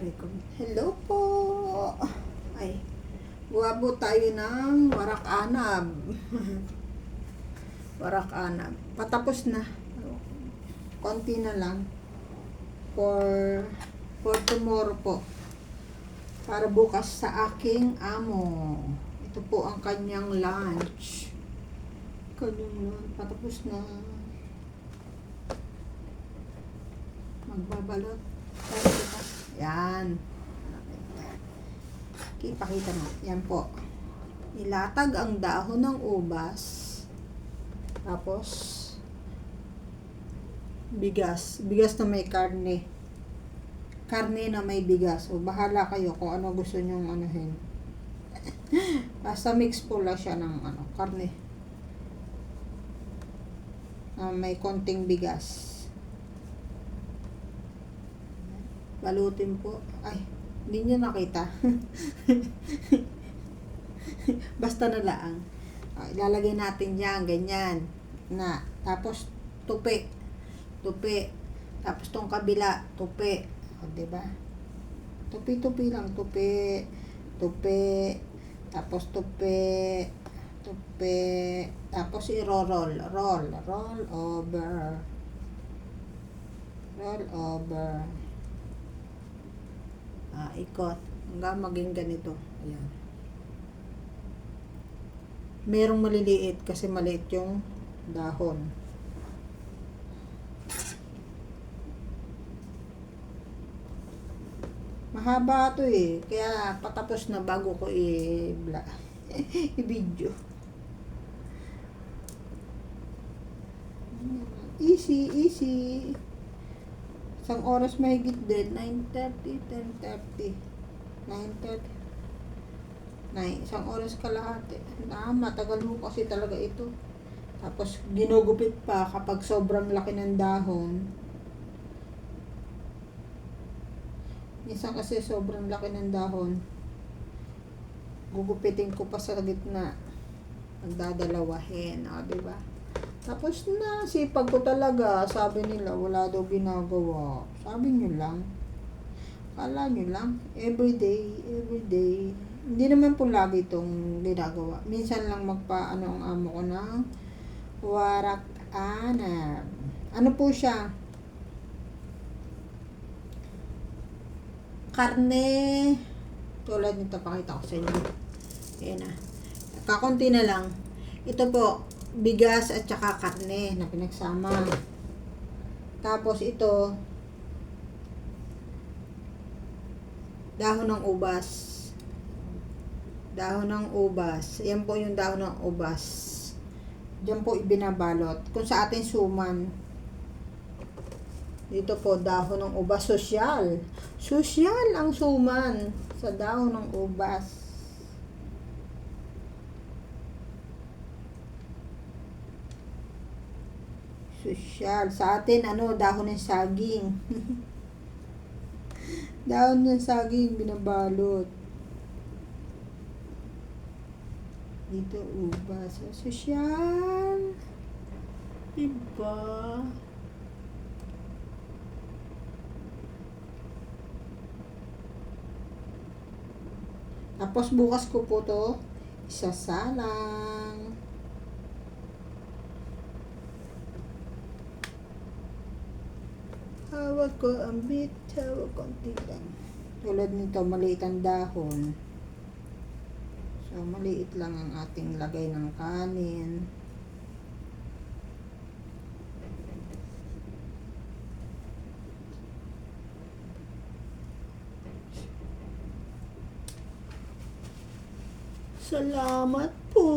Hello po! Ay, gawa po tayo ng warak anab. Warak anab. Patapos na. Konti na lang. For tomorrow po. Para bukas sa aking amo. Ito po ang kanyang lunch. Patapos na. Magbabalot. Yan. Okay, pakita mo. Yan po. Ilatag ang dahon ng ubas. Tapos, bigas. Bigas na may karne. Karne na may bigas. O, bahala kayo kung ano gusto nyong anuhin. Basta mix pula siya ng karne. May konting bigas. Balutin po. Ay, hindi nyo nakita. Basta na lang. Ilalagay natin yan, ganyan. Tapos, tupi. Tupi. Tapos, tong kabila, tupi. O, diba? Tupi-tupi lang. Tupi. Tupi. Tapos, tupi. Tupi. Tapos, i-roll. Roll over. Roll over. Ikot. Hanggang maging ganito. Ayan. Merong maliliit kasi maliit yung dahon. Mahaba to eh. Kaya patapos na bago ko i-video. Easy. Isang oras mahigit din. 9:30, 10:30. 9:30. Isang oras kalahati. Matagal mo kasi talaga ito. Tapos, ginugupit pa kapag sobrang laki ng dahon. Minsan kasi sobrang laki ng dahon. Gugupitin ko pa sa gitna. Magdadalawahin. Diba? Tapos na, sipag ko talaga. Sabi nila, wala daw ginagawa. Sabi nyo lang. Kala nyo lang. Everyday. Hindi naman po lagi itong ginagawa. Minsan lang ang amo ko ng warak anab. Ano po siya? Karne. Tulad nito, pakita ko sa inyo. Ayan na. Kakunti na lang. Ito po, bigas at saka karne na pinagsama. Tapos ito, dahon ng ubas. Dahon ng ubas. Yan po yung dahon ng ubas. Diyan po ibinabalot. Kung sa atin suman. Dito po, dahon ng ubas. Sosyal. Sosyal ang suman sa dahon ng ubas. Sosyal. Sa atin, dahon ng saging. Dahon ng saging, binabalot. Dito, ubas. Sosyal. Diba? Tapos, bukas ko po to isasalang. Hawak ko ang hawak konti lang. Tulad nito, maliit ang dahon. So, maliit lang ang ating lagay ng kanin. Salamat po!